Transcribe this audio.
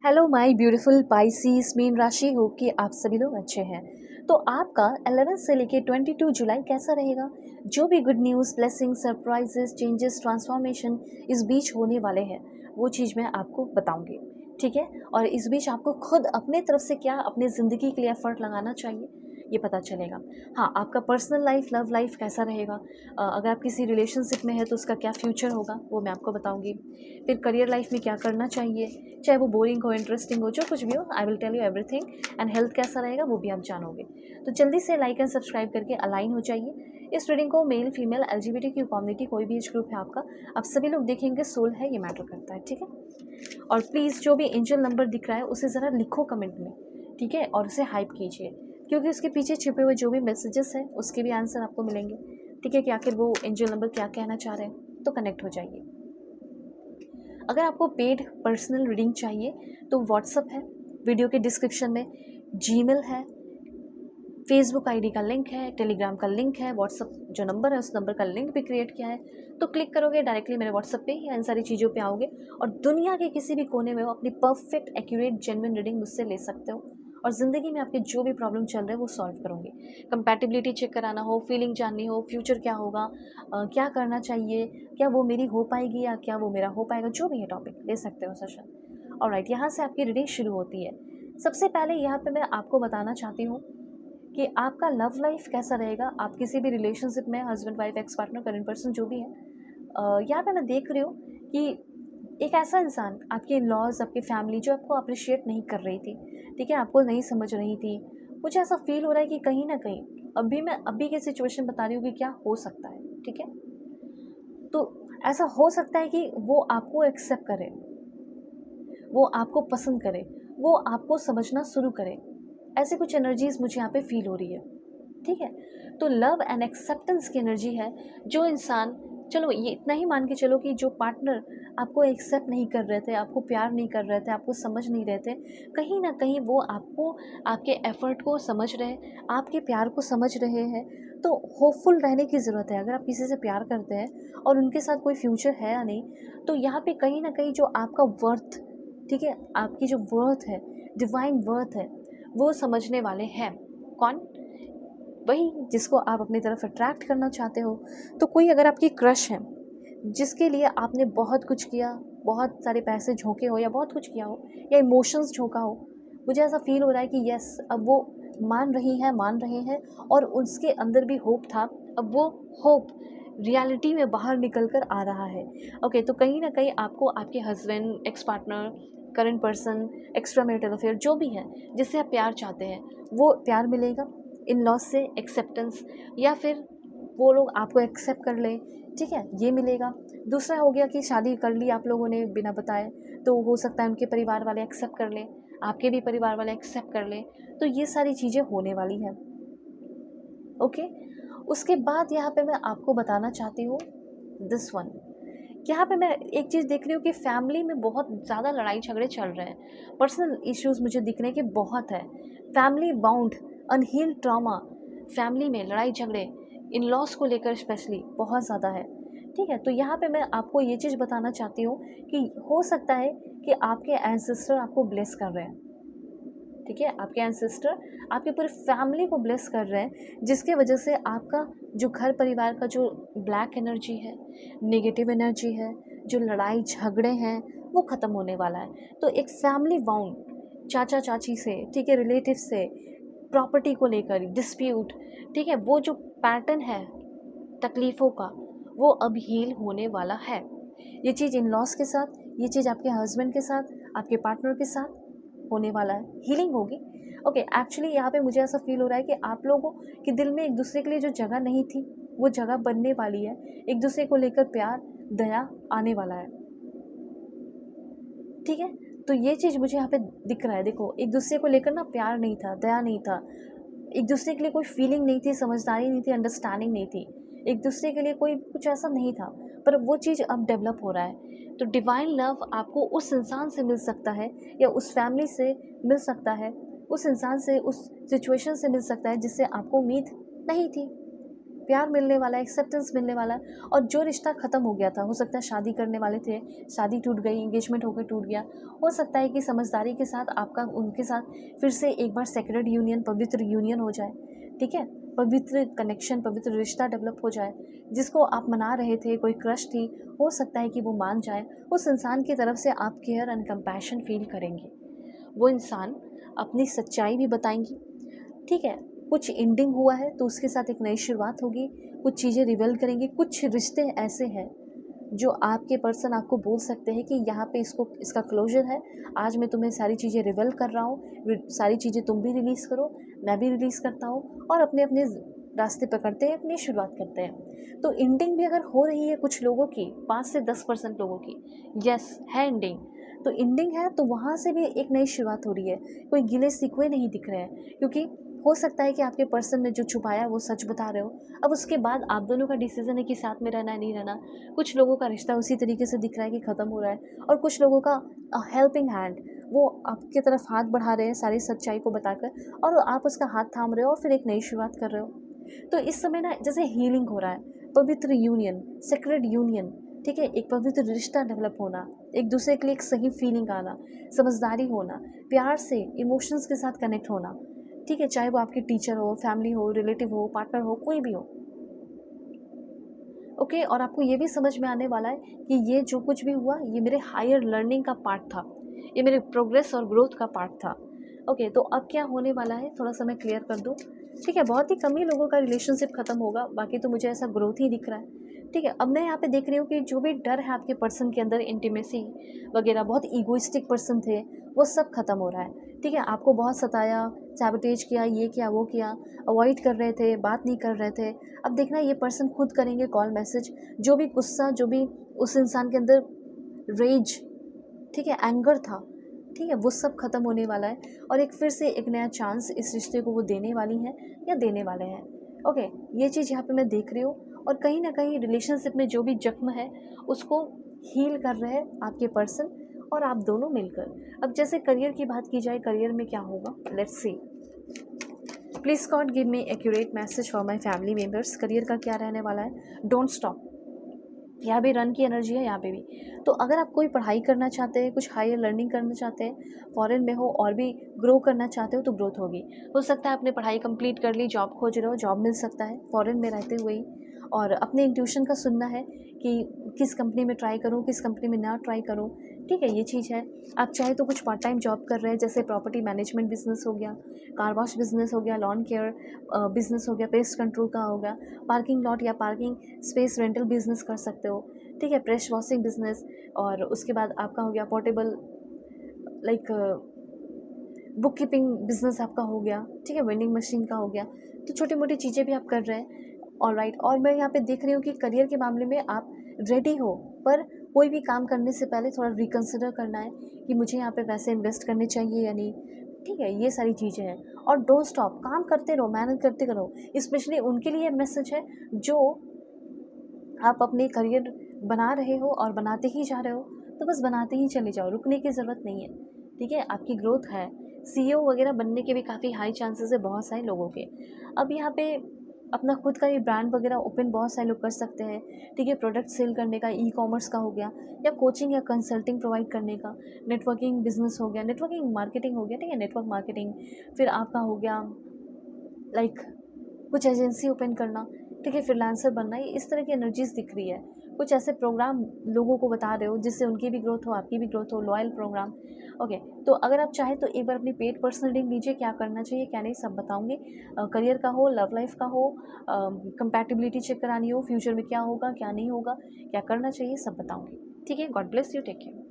Hello my beautiful पाइसीस mean राशि हो कि आप सभी लोग अच्छे हैं। तो आपका 11 से लेके 22 जुलाई कैसा रहेगा? जो भी good news, blessing, surprises, changes, transformation इस बीच होने वाले हैं वो चीज़ मैं आपको बताऊंगी। ठीक है, और इस बीच आपको खुद अपने तरफ से क्या अपनी ज़िंदगी के लिए एफर्ट लगाना चाहिए ये पता चलेगा। हाँ, आपका पर्सनल लाइफ, लव लाइफ कैसा रहेगा, अगर आप किसी रिलेशनशिप में है तो उसका क्या फ्यूचर होगा वो मैं आपको बताऊंगी। फिर करियर लाइफ में क्या करना चाहिए, चाहे वो बोरिंग हो, इंटरेस्टिंग हो, जो कुछ भी हो, I will tell you everything. And health कैसा रहेगा वो भी आप जानोगे। तो जल्दी से लाइक एंड सब्सक्राइब करके अलाइन हो जाइए। इस रीडिंग को मेल, फीमेल, LGBTQ कम्युनिटी, कोई भी एज ग्रुप है आपका, आप सभी लोग देखेंगे। सोल है, ये मैटर करता है। ठीक है, और प्लीज़ जो भी एंजल नंबर दिख रहा है उसे ज़रा लिखो कमेंट में। ठीक है, और उसे हाइप कीजिए, क्योंकि उसके पीछे छिपे हुए जो भी मैसेजेस हैं उसके भी आंसर आपको मिलेंगे। ठीक है, कि आखिर वो एंजल नंबर क्या कहना चाह रहे हैं, तो कनेक्ट हो जाइए। अगर आपको पेड पर्सनल रीडिंग चाहिए तो व्हाट्सअप है, वीडियो के डिस्क्रिप्शन में जीमेल है, फेसबुक आईडी का लिंक है, टेलीग्राम का लिंक है, व्हाट्सअप जो नंबर है उस नंबर का लिंक भी क्रिएट किया है। तो क्लिक करोगे डायरेक्टली मेरे व्हाट्सअप पे या इन सारी चीज़ों पे आओगे और दुनिया के किसी भी कोने में हो अपनी परफेक्ट, एक्यूरेट, जेन्युइन रीडिंग मुझसे ले सकते हो और ज़िंदगी में आपके जो भी प्रॉब्लम चल रहे हैं वो सॉल्व करूँगी। कंपैटिबिलिटी चेक कराना हो, फीलिंग जाननी हो, फ्यूचर क्या होगा, क्या करना चाहिए, क्या वो मेरी हो पाएगी या क्या वो मेरा हो पाएगा, जो भी है टॉपिक ले सकते हो सेशन। ऑलराइट, यहाँ से आपकी रीडिंग शुरू होती है। सबसे पहले यहाँ पे मैं आपको बताना चाहती हूँ कि आपका लव लाइफ कैसा रहेगा। आप किसी भी रिलेशनशिप में, husband wife, ex partner, current person जो भी है, यहाँ पे मैं देख रही हूँ कि एक ऐसा इंसान, आपके लॉज, आपकी फैमिली जो आपको अप्रिशिएट नहीं कर रही थी, ठीक है, आपको नहीं समझ रही थी। मुझे ऐसा फील हो रहा है कि कहीं ना कहीं मैं अभी की सिचुएशन बता रही हूँ कि क्या हो सकता है। ठीक है, तो ऐसा हो सकता है कि वो आपको एक्सेप्ट करे, वो आपको पसंद करे, वो आपको समझना शुरू करे। ऐसी कुछ एनर्जीज मुझे यहाँ पे फील हो रही है। ठीक है, तो लव एंड एक्सेप्टेंस की एनर्जी है। जो इंसान, चलो ये इतना ही मान के चलो कि जो पार्टनर आपको एक्सेप्ट नहीं कर रहे थे, आपको प्यार नहीं कर रहे थे, आपको समझ नहीं रहे थे, कहीं ना कहीं वो आपको, आपके एफर्ट को समझ रहे, आपके प्यार को समझ रहे हैं। तो होपफुल रहने की ज़रूरत है। अगर आप किसी से प्यार करते हैं और उनके साथ कोई फ्यूचर है या नहीं, तो यहाँ पे कहीं ना कहीं जो आपका वर्थ, ठीक है, आपकी जो वर्थ है, डिवाइन वर्थ है, वो समझने वाले हैं। कौन? वही जिसको आप अपनी तरफ अट्रैक्ट करना चाहते हो। तो कोई अगर आपकी क्रश है, जिसके लिए आपने बहुत कुछ किया, बहुत सारे पैसे झोंके हो या बहुत कुछ किया हो या इमोशंस झोंका हो, मुझे ऐसा फील हो रहा है कि यस, अब वो मान रहे हैं और उसके अंदर भी होप था। अब वो होप रियलिटी में बाहर निकल कर आ रहा है। ओके, तो कहीं ना कहीं आपको आपके husband, ex partner, current person, extra marital affair जो भी है जिससे आप प्यार चाहते हैं, वो प्यार मिलेगा इन लॉस से, एक्सेप्टेंस, या फिर वो लोग आपको एक्सेप्ट कर लें। ठीक है, ये मिलेगा। दूसरा हो गया कि शादी कर ली आप लोगों ने बिना बताए, तो हो सकता है उनके परिवार वाले एक्सेप्ट कर लें, आपके भी परिवार वाले एक्सेप्ट कर लें। तो ये सारी चीज़ें होने वाली हैं। ओके, उसके बाद यहाँ पे मैं आपको बताना चाहती हूँ दिस वन। यहाँ पे मैं एक चीज़ देख रही हूँ कि फैमिली में बहुत ज़्यादा लड़ाई झगड़े चल रहे हैं। पर्सनल इश्यूज मुझे दिख रहे हैं कि बहुत है। Family bound, unhealed trauma, family में लड़ाई झगड़े, इन लॉस को लेकर स्पेशली बहुत ज़्यादा है। ठीक है, तो यहाँ पे मैं आपको ये चीज़ बताना चाहती हूँ कि हो सकता है कि आपके एंसेस्टर आपको ब्लेस कर रहे हैं। ठीक है, आपके एंसेस्टर आपके पूरे फैमिली को ब्लेस कर रहे हैं, जिसके वजह से आपका जो घर परिवार का जो ब्लैक एनर्जी है, नेगेटिव एनर्जी है, जो लड़ाई झगड़े हैं, वो ख़त्म होने वाला है। तो एक फैमिली बाउंड, चाचा चाची से, ठीक है, रिलेटिव से, प्रॉपर्टी को लेकर डिस्प्यूट, ठीक है, वो जो पैटर्न है तकलीफ़ों का, वो अब हील होने वाला है। ये चीज़ इन लॉस के साथ, ये चीज़ आपके हस्बैंड के साथ, आपके पार्टनर के साथ होने वाला है, हीलिंग होगी। ओके, एक्चुअली यहाँ पे मुझे ऐसा फील हो रहा है कि आप लोगों के दिल में एक दूसरे के लिए जो जगह नहीं थी वो जगह बनने वाली है। एक दूसरे को लेकर प्यार, दया आने वाला है। ठीक है, तो ये चीज़ मुझे यहाँ पे दिख रहा है। देखो, एक दूसरे को लेकर ना प्यार नहीं था, दया नहीं था, एक दूसरे के लिए कोई फीलिंग नहीं थी, समझदारी नहीं थी, अंडरस्टैंडिंग नहीं थी, एक दूसरे के लिए कोई कुछ ऐसा नहीं था, पर वो चीज़ अब डेवलप हो रहा है। तो डिवाइन लव आपको उस इंसान से मिल सकता है या उस फैमिली से मिल सकता है, उस इंसान से, उस सिचुएशन से मिल सकता है जिससे आपको उम्मीद नहीं थी। प्यार मिलने वाला है, एक्सेप्टेंस मिलने वाला है। और जो रिश्ता ख़त्म हो गया था, हो सकता है शादी करने वाले थे, शादी टूट गई, एंगेजमेंट होकर टूट गया, हो सकता है कि समझदारी के साथ आपका उनके साथ फिर से एक बार सेक्रेड यूनियन, पवित्र यूनियन हो जाए, ठीक है, पवित्र कनेक्शन, पवित्र रिश्ता डेवलप हो जाए। जिसको आप मना रहे थे, कोई क्रश थी, हो सकता है कि वो मान जाए। उस इंसान की तरफ से आप केयर एंड कंपैशन फील करेंगे। वो इंसान अपनी सच्चाई भी बताएंगी, ठीक है। कुछ एंडिंग हुआ है तो उसके साथ एक नई शुरुआत होगी, कुछ चीज़ें रिवील करेंगी। कुछ रिश्ते ऐसे हैं जो आपके पर्सन आपको बोल सकते हैं कि यहाँ पे इसका क्लोजर है, आज मैं तुम्हें सारी चीज़ें रिवील कर रहा हूँ, सारी चीज़ें तुम भी रिलीज़ करो, मैं भी रिलीज़ करता हूँ, और अपने अपने रास्ते पकड़ते हैं, अपनी शुरुआत करते हैं। तो एंडिंग भी अगर हो रही है कुछ लोगों की, 5 से 10% लोगों की, यस है एंडिंग, तो एंडिंग है तो वहाँ से भी एक नई शुरुआत हो रही है। कोई गिले शिकवे नहीं दिख रहे हैं, क्योंकि हो सकता है कि आपके पर्सन ने जो छुपाया वो सच बता रहे हो। अब उसके बाद आप दोनों का डिसीजन है कि साथ में रहना है नहीं रहना। कुछ लोगों का रिश्ता उसी तरीके से दिख रहा है कि ख़त्म हो रहा है, और कुछ लोगों का हेल्पिंग हैंड, वो आपकी तरफ हाथ बढ़ा रहे हैं सारी सच्चाई को बताकर, और आप उसका हाथ थाम रहे हो और फिर एक नई शुरुआत कर रहे हो। तो इस समय ना जैसे हीलिंग हो रहा है, पवित्र यूनियन, सेक्रेड यूनियन, ठीक है, एक पवित्र रिश्ता डेवलप होना, एक दूसरे के लिए एक सही फीलिंग आना, समझदारी होना, प्यार से इमोशंस के साथ कनेक्ट होना, ठीक है, चाहे वो आपके टीचर हो, फैमिली हो, रिलेटिव हो, पार्टनर हो, कोई भी हो। ओके, और आपको ये भी समझ में आने वाला है कि ये जो कुछ भी हुआ ये मेरे हायर लर्निंग का पार्ट था, ये मेरे प्रोग्रेस और ग्रोथ का पार्ट था। ओके, तो अब क्या होने वाला है थोड़ा सा मैं क्लियर कर दूँ, ठीक है। बहुत ही कम ही लोगों का रिलेशनशिप ख़त्म होगा, बाकी तो मुझे ऐसा ग्रोथ ही दिख रहा है, ठीक है। अब मैं यहाँ पे देख रही हूँ कि जो भी डर है आपके पर्सन के अंदर, इंटीमेसी वगैरह, बहुत ईगोइस्टिक पर्सन थे, वो सब खत्म हो रहा है, ठीक है। आपको बहुत सताया, सैबोटेज किया, ये किया, वो किया, अवॉइड कर रहे थे, बात नहीं कर रहे थे। अब देखना ये पर्सन खुद करेंगे कॉल, मैसेज, जो भी गुस्सा, जो भी उस इंसान के अंदर रेज, ठीक है, एंगर था, ठीक है, वो सब खत्म होने वाला है, और एक फिर से एक नया चांस इस रिश्ते को वो देने वाली हैं या देने वाले हैं। ओके, ये चीज़ यहाँ पे मैं देख रही हूँ, और कहीं ना कहीं रिलेशनशिप में जो भी जख्म है उसको हील कर रहे हैं आपके पर्सन और आप दोनों मिलकर। अब जैसे करियर की बात की जाए, करियर में क्या होगा, let's see. Please God give me accurate message for my family members. Career का क्या रहने वाला है, डोंट स्टॉप, यहाँ भी रन की एनर्जी है, यहाँ पे भी। तो अगर आप कोई पढ़ाई करना चाहते हैं, कुछ हायर लर्निंग करना चाहते हैं, फॉरेन में हो और भी ग्रो करना चाहते हो, तो ग्रोथ होगी। हो सकता है आपने पढ़ाई कंप्लीट कर ली, जॉब खोज रहे हो, जॉब मिल सकता है फॉरेन में रहते हुए ही, और अपने इंट्यूशन का सुनना है कि किस कंपनी में ट्राई करूँ, किस कंपनी में ना ट्राई करूँ, ठीक है, ये चीज़ है। आप चाहे तो कुछ पार्ट टाइम जॉब कर रहे हैं, जैसे प्रॉपर्टी मैनेजमेंट बिजनेस हो गया, कार वॉश बिजनेस हो गया, लॉन केयर बिजनेस हो गया, पेस्ट कंट्रोल का हो गया, पार्किंग लॉट या पार्किंग स्पेस रेंटल बिजनेस कर सकते हो, ठीक है, प्रेस वॉशिंग बिजनेस। और उसके बाद आपका हो गया portable, like book keeping business आपका हो गया, ठीक है, वेंडिंग मशीन का हो गया। तो छोटी मोटी चीज़ें भी आप कर रहे हैं, ऑलराइट। और मैं यहाँ पे देख रही हूँ कि करियर के मामले में आप रेडी हो, पर कोई भी काम करने से पहले थोड़ा रिकंसिडर करना है कि मुझे यहाँ पे पैसे इन्वेस्ट करने चाहिए या नहीं, ठीक है, ये सारी चीज़ें हैं। और डोंट स्टॉप, काम करते रहो, मेहनत करते रहो। स्पेशली उनके लिए मैसेज है जो आप अपने करियर बना रहे हो और बनाते ही जा रहे हो, तो बस बनाते ही चले जाओ, रुकने की ज़रूरत नहीं है, ठीक है। आपकी ग्रोथ है, सीईओ वगैरह बनने के भी काफ़ी हाई चांसेस है बहुत सारे लोगों के। अब यहाँ पे अपना खुद का ही ब्रांड वगैरह ओपन बहुत सारे लोग कर सकते हैं, ठीक है, प्रोडक्ट सेल करने का, ई कॉमर्स का हो गया, या कोचिंग या कंसल्टिंग प्रोवाइड करने का, नेटवर्किंग बिजनेस हो गया, नेटवर्किंग मार्केटिंग हो गया, ठीक है, नेटवर्क मार्केटिंग। फिर आपका हो गया लाइक कुछ एजेंसी ओपन करना, ठीक है, फ्रीलांसर बनना, ये इस तरह की एनर्जीज दिख रही है। कुछ ऐसे प्रोग्राम लोगों को बता रहे हो जिससे उनकी भी ग्रोथ हो, आपकी भी ग्रोथ हो, लॉयल प्रोग्राम। ओके, तो अगर आप चाहें तो एक बार अपनी पेड पर्सनल रीडिंग लीजिए, क्या करना चाहिए क्या नहीं सब बताऊंगी। करियर का हो, लव लाइफ का हो, कंपैटिबिलिटी चेक करानी हो, फ्यूचर में क्या होगा क्या नहीं होगा, क्या करना चाहिए सब बताऊंगी, ठीक है। God bless you, take care.